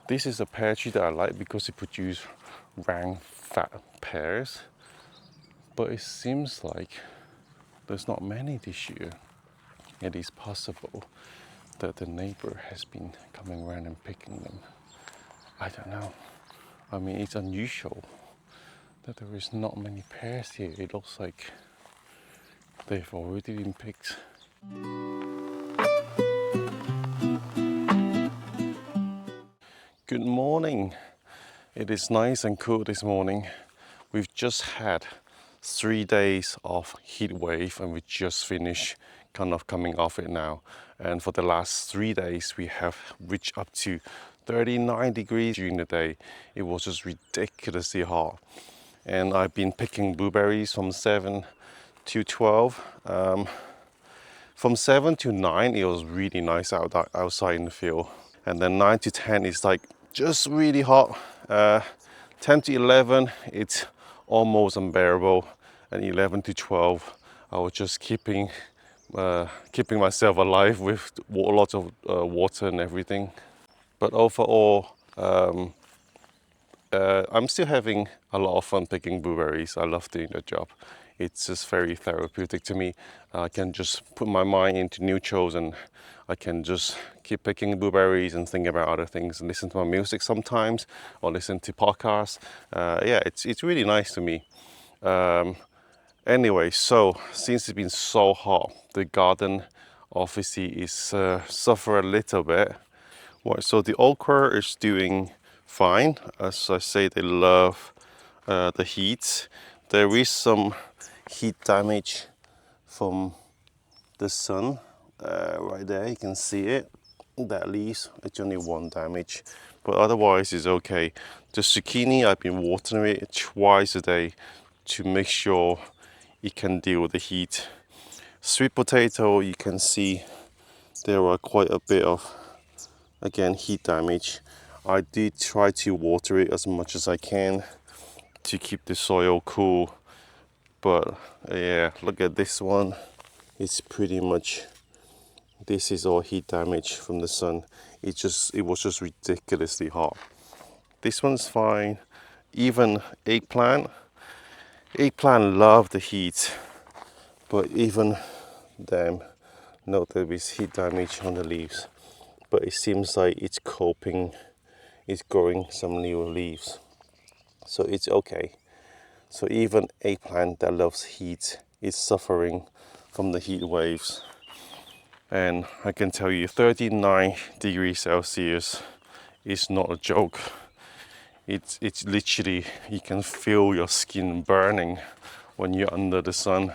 This is a pear tree that I like because it produces round, fat pears. But it seems like there's not many this year. It is possible that the neighbor has been coming around and picking them. I don't know. I mean, it's unusual that there is not many pears here. It looks like they've already been picked. Good morning. It is nice and cool this morning. We've just had 3 days of heat wave and we just finished kind of coming off it now. And for the last 3 days, we have reached up to 39 degrees during the day. It was just ridiculously hot. And I've been picking blueberries from 7 to 12. From 7 to 9, it was really nice outside in the field. And then 9 to 10 is like just really hot. 10 to 11, it's almost unbearable. And 11 to 12, I was just keeping myself alive with lots of water and everything. But overall, I'm still having a lot of fun picking blueberries. I love doing the job. It's just very therapeutic to me. I can just put my mind into neutrals and I can just keep picking blueberries and think about other things and listen to my music sometimes or listen to podcasts. Yeah, it's really nice to me. Anyway, so since it's been so hot, the garden obviously is suffer a little bit. Right, so the okra is doing fine. As I say, they love the heat. There is some heat damage from the sun right there. You can see it. That leaves, it's only one damage, but otherwise it's okay. The zucchini, I've been watering it twice a day to make sure it can deal with the heat. Sweet potato, you can see there are quite a bit of, again, heat damage. I did try to water it as much as I can to keep the soil cool, but yeah, look at this one. It's pretty much, this is all heat damage from the sun. It was just ridiculously hot. This one's fine. Even eggplant love the heat, but even them, note there is heat damage on the leaves, but it seems like it's coping, it's growing some new leaves, so it's okay. So even eggplant that loves heat is suffering from the heat waves. And I can tell you 39 degrees Celsius is not a joke. It's literally, you can feel your skin burning when you're under the sun.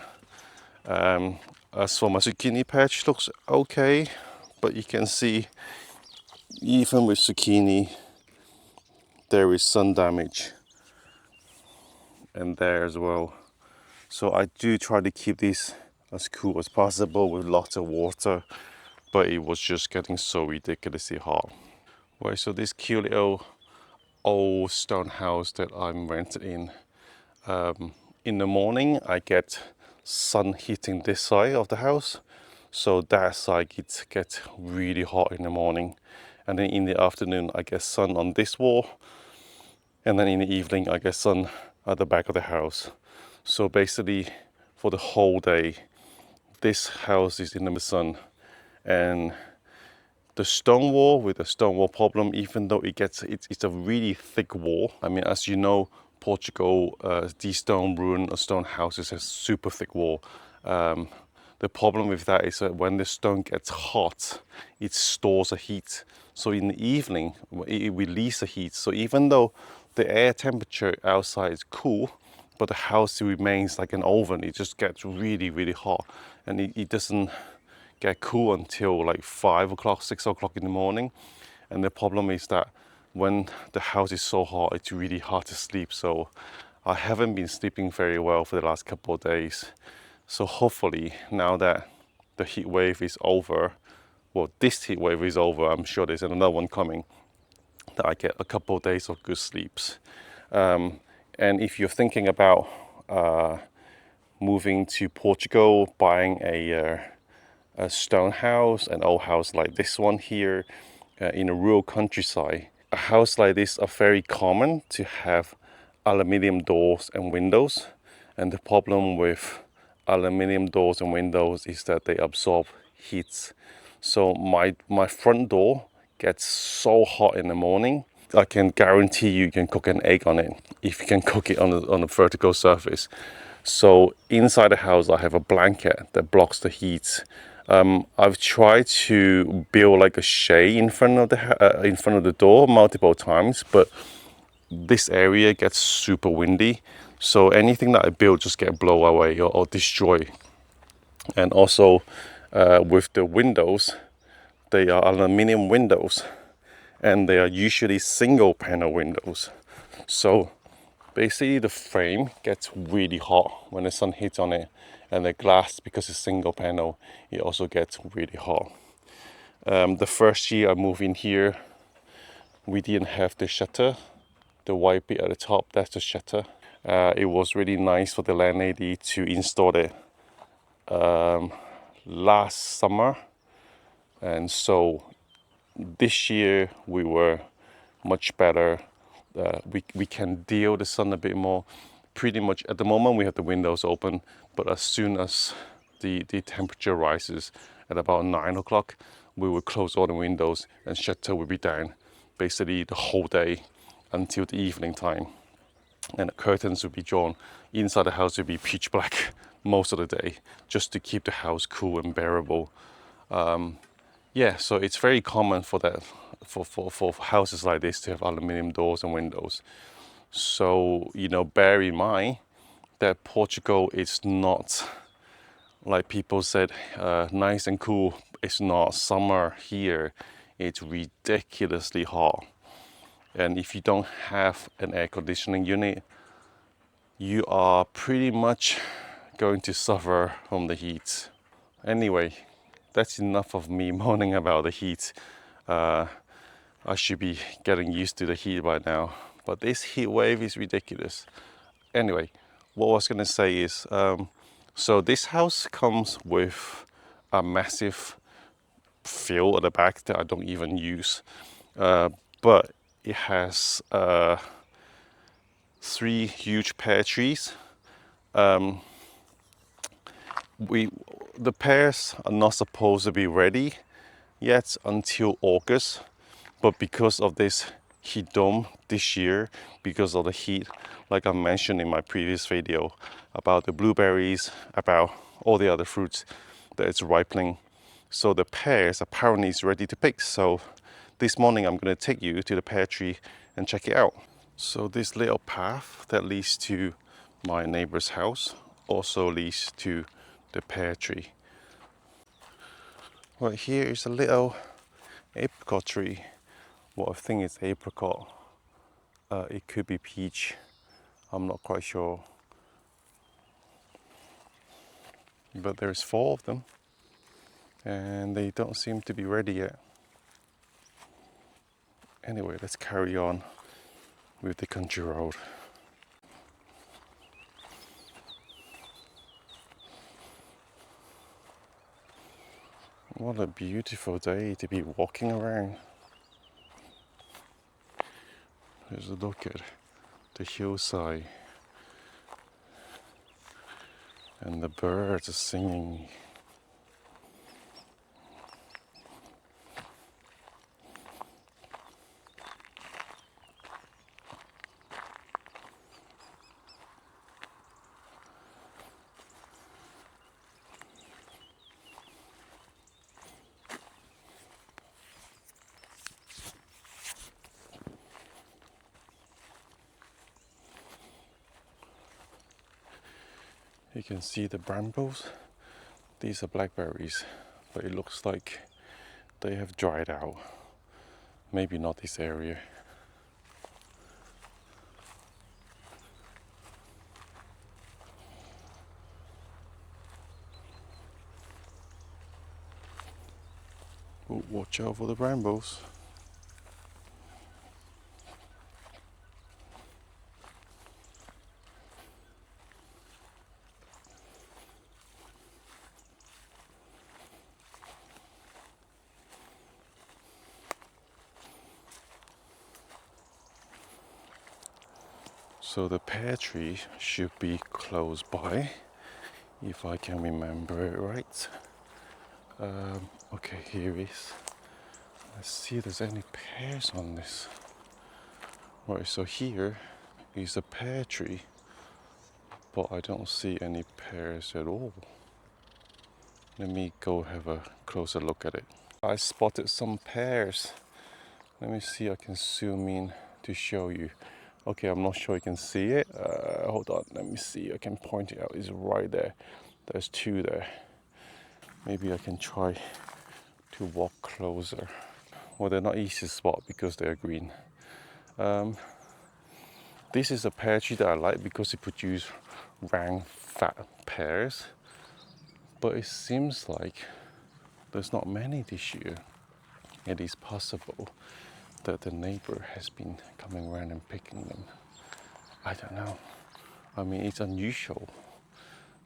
As for my zucchini patch, looks okay, but you can see even with zucchini there is sun damage, and there as well. So I do try to keep this as cool as possible with lots of water, but it was just getting so ridiculously hot. Right, so this cute little old stone house that I'm rented in the morning I get sun hitting this side of the house, so that side gets really hot in the morning, and then in the afternoon I get sun on this wall, and then in the evening I get sun at the back of the house. So basically for the whole day this house is in the sun. And the stone wall, with the stone wall problem, even though it's a really thick wall. I mean, as you know, Portugal, these stone houses has super thick wall. The problem with that is that when the stone gets hot, it stores the heat. So in the evening, it releases the heat. So even though the air temperature outside is cool, but the house remains like an oven. It just gets really, really hot, and it doesn't get cool until like 5 o'clock, 6 o'clock in the morning. And the problem is that when the house is so hot, it's really hard to sleep. So I haven't been sleeping very well for the last couple of days. So hopefully now that the heat wave is over, well, this heat wave is over, I'm sure there's another one coming, that I get a couple of days of good sleeps. And if you're thinking about moving to Portugal, buying a stone house, an old house like this one here, in a rural countryside, a house like this are very common to have aluminium doors and windows, and the problem with aluminium doors and windows is that they absorb heat. So my front door gets so hot in the morning. I can guarantee you can cook an egg on it if you can cook it on a vertical surface. So inside the house I have a blanket that blocks the heat. I've tried to build like a shade in front of the door multiple times, but this area gets super windy, so anything that I build just get blown away or destroyed. And also with the windows, they are aluminum windows, and they are usually single panel windows. So basically the frame gets really hot when the sun hits on it, and the glass, because it's single panel, it also gets really hot. The first year I moved in here, we didn't have the shutter. The white bit at the top, that's the shutter. It was really nice for the landlady to install it last summer, and so this year we were much better. We can deal the sun a bit more. Pretty much at the moment we have the windows open, but as soon as the temperature rises at about 9 o'clock, we will close all the windows and shutter will be down basically the whole day until the evening time. And the curtains will be drawn. Inside the house will be pitch black most of the day, just to keep the house cool and bearable. Yeah, so it's very common for that, for houses like this to have aluminium doors and windows. So, you know, bear in mind that Portugal is not, like people said, nice and cool. It's not. Summer here, it's ridiculously hot. And if you don't have an air conditioning unit, you are pretty much going to suffer from the heat. Anyway, that's enough of me moaning about the heat. I should be getting used to the heat by now, but this heat wave is ridiculous. Anyway, what I was gonna say is, so this house comes with a massive field at the back that I don't even use, but it has 3 huge pear trees. The pears are not supposed to be ready yet until August, but because of this heat dome this year, because of the heat, like I mentioned in my previous video about the blueberries, about all the other fruits that it's ripening, so the pears apparently is ready to pick. So this morning I'm going to take you to the pear tree and check it out. So this little path that leads to my neighbor's house also leads to the pear tree. Right here is a little apricot tree. Well, I think it's apricot. It could be peach. I'm not quite sure. But there's 4 of them, and they don't seem to be ready yet. Anyway, let's carry on with the country road. What a beautiful day to be walking around. There's a look at the hillside, and the birds are singing. You can see the brambles. These are blackberries, but it looks like they have dried out. Maybe not this area. Oh, watch out for the brambles. So the pear tree should be close by, if I can remember it right. Okay, here is. Let's see if there's any pears on this. Right, so here is a pear tree, but I don't see any pears at all. Let me go have a closer look at it. I spotted some pears. Let me see, I can zoom in to show you. Okay, I'm not sure you can see it. Hold on, let me see, I can point it out. It's right there. There's two there. Maybe I can try to walk closer. Well, they're not easy to spot because they're green. This is a pear tree that I like because it produces round, fat pears. But it seems like there's not many this year. It is possible that the neighbor has been coming around and picking them. I don't know. I mean, it's unusual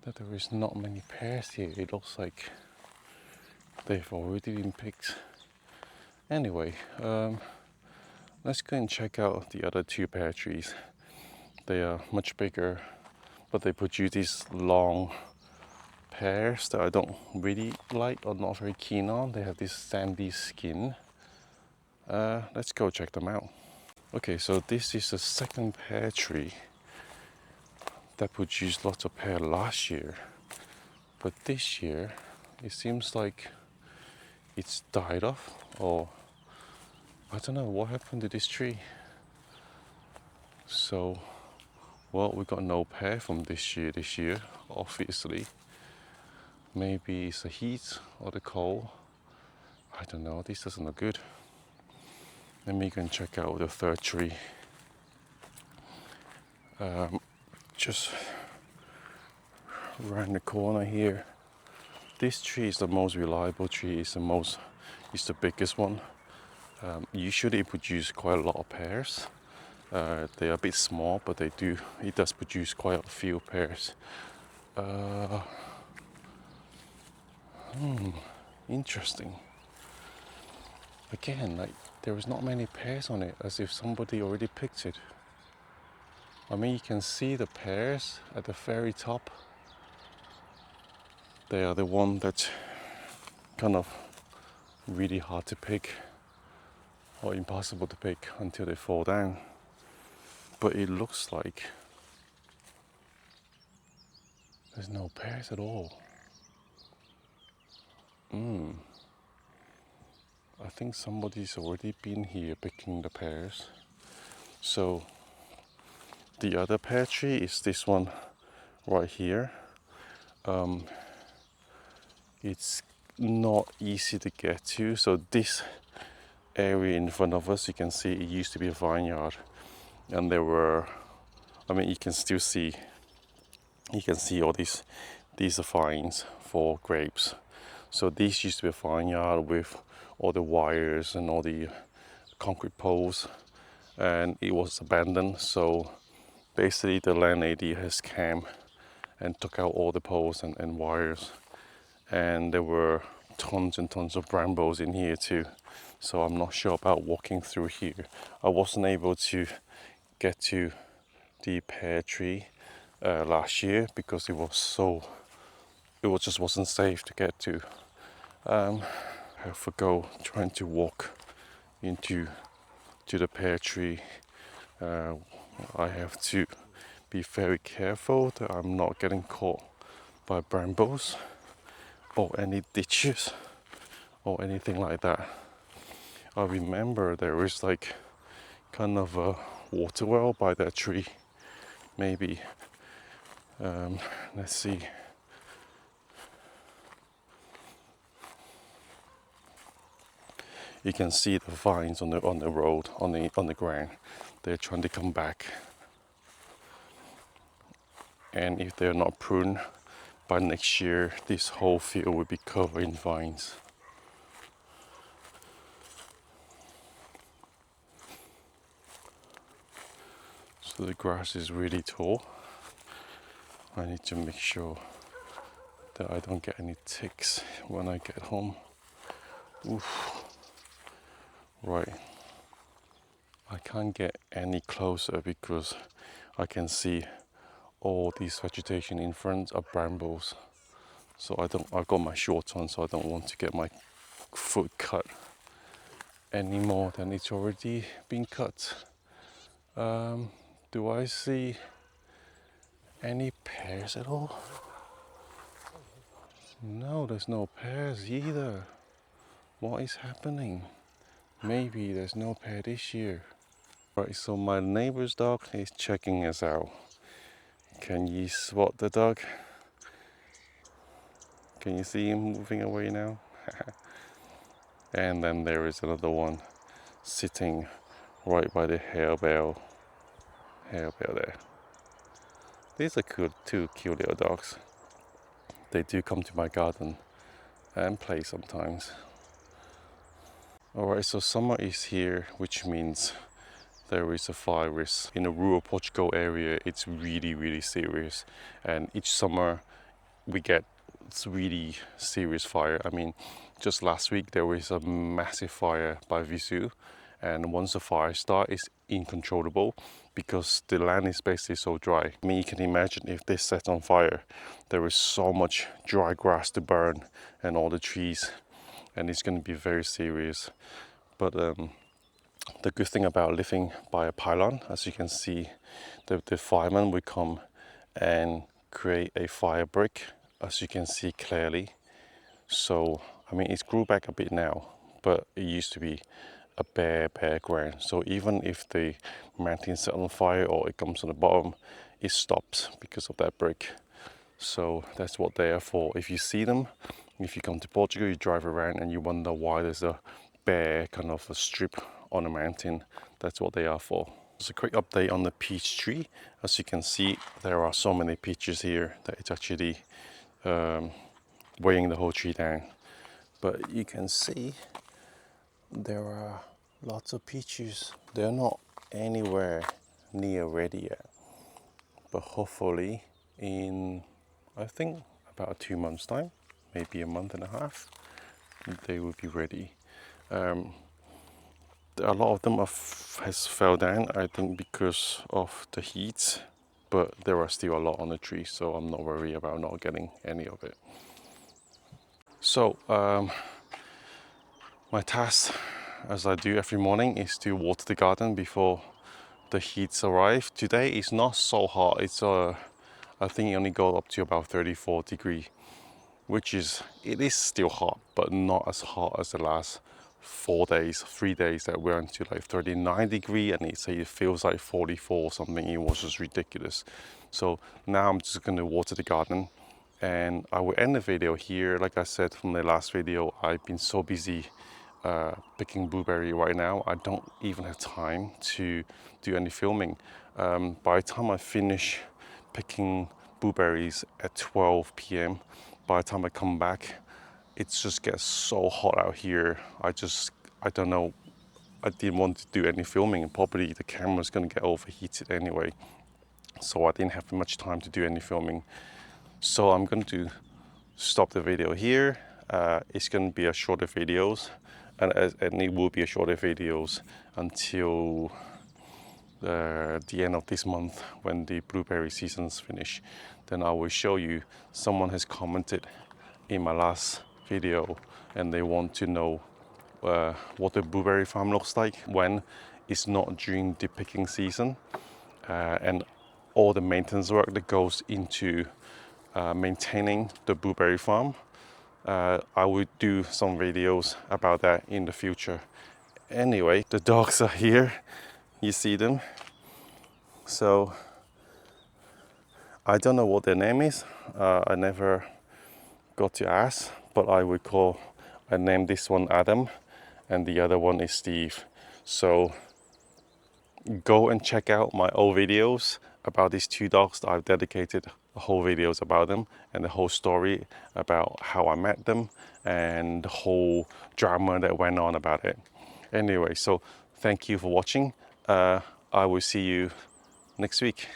that there is not many pears here. It looks like they've already been picked. Anyway, let's go and check out the other two pear trees. They are much bigger, but they produce these long pears that I don't really like or not very keen on. They have this sandy skin. Let's go check them out. Okay, so this is the second pear tree that produced lots of pear last year, but this year it seems like it's died off, or I don't know what happened to this tree. So, well, we got no pear from this year, obviously. Maybe it's the heat or the cold. I don't know, this doesn't look good. Let me go and check out the third tree. Just around the corner here. This tree is the most reliable tree. It's the biggest one. Usually it produces quite a lot of pears. They are a bit small, but it does produce quite a few pears. Interesting. Again, like there is not many pears on it, as if somebody already picked it. I mean, you can see the pears at the very top. They are the one that's kind of really hard to pick, or impossible to pick until they fall down. But it looks like there's no pears at all. I think somebody's already been here picking the pears. So the other pear tree is this one right here. It's not easy to get to. So this area in front of us, you can see it used to be a vineyard, and there were, I mean, you can still see, all these are vines for grapes. So this used to be a vineyard with all the wires and all the concrete poles, and it was abandoned. So basically the landlady has come and took out all the poles and wires, and there were tons and tons of brambles in here too. So I'm not sure about walking through here. I wasn't able to get to the pear tree last year because it just wasn't safe to get to. I have to go trying to walk into the pear tree. I have to be very careful that I'm not getting caught by brambles or any ditches or anything like that. I remember there was like kind of a water well by that tree. Maybe. Let's see. You can see the vines on the road, on the ground. They're trying to come back. And if they're not pruned by next year, this whole field will be covered in vines. So the grass is really tall. I need to make sure that I don't get any ticks when I get home. Oof. Right. I can't get any closer because I can see all these vegetation in front are brambles. So I've got my shorts on, so I don't want to get my foot cut any more than it's already been cut. Do I see any pears at all? No, there's no pears either. What is happening? Maybe there's no pear this year. Right, so my neighbor's dog is checking us out. Can you spot the dog? Can you see him moving away now? And then there is another one sitting right by the harebell there. These are two cute little dogs. They do come to my garden and play sometimes. Alright, so summer is here, which means there is a fire risk. In the rural Portugal area, it's really serious. And each summer we get really serious fire. I mean, just last week there was a massive fire by Visu. And once the fire starts, it's uncontrollable because the land is basically so dry. I mean, you can imagine if they set on fire, there is so much dry grass to burn and all the trees, and it's going to be very serious. But the good thing about living by a pylon, as you can see, the fireman will come and create a fire break, as you can see clearly. So, I mean, it's grew back a bit now, but it used to be a bare ground. So even if the mountain set on fire or it comes on the bottom, it stops because of that break. So that's what they are for. If you see them, if you come to Portugal, you drive around and you wonder why there's a bare kind of a strip on a mountain, that's what they are for. Just a quick update on the peach tree. As you can see, there are so many peaches here that it's actually weighing the whole tree down. But you can see there are lots of peaches. They're not anywhere near ready yet, but hopefully in, I think, about 2 months time, maybe a month and a half, they will be ready. A lot of them has fell down, I think, because of the heat, but there are still a lot on the tree, so I'm not worried about not getting any of it. So my task, as I do every morning, is to water the garden before the heats arrive. Today is not so hot. It's I think it only goes up to about 34 degrees, which is, it is still hot, but not as hot as the last 3 days that went to like 39 degrees, and it feels like 44 or something. It was just ridiculous. So now I'm just going to water the garden, and I will end the video here. Like I said from the last video, I've been so busy picking blueberry right now. I don't even have time to do any filming. By the time I finish picking blueberries at 12 p.m, by the time I come back, it just gets so hot out here. I don't know, I didn't want to do any filming, and probably the camera's gonna get overheated anyway. So I didn't have much time to do any filming. So I'm going to stop the video here. It's going to be a shorter videos, and it will be a shorter videos until the end of this month, when the blueberry seasons finish. Then I will show you, someone has commented in my last video and they want to know what the blueberry farm looks like when it's not during the picking season, and all the maintenance work that goes into maintaining the blueberry farm. I will do some videos about that in the future. Anyway, the dogs are here, you see them. So I don't know what their name is. I never got to ask, but I named this one Adam and the other one is Steve. So go and check out my old videos about these two dogs that I've dedicated whole videos about them, and the whole story about how I met them and the whole drama that went on about it. Anyway, so thank you for watching. I will see you next week.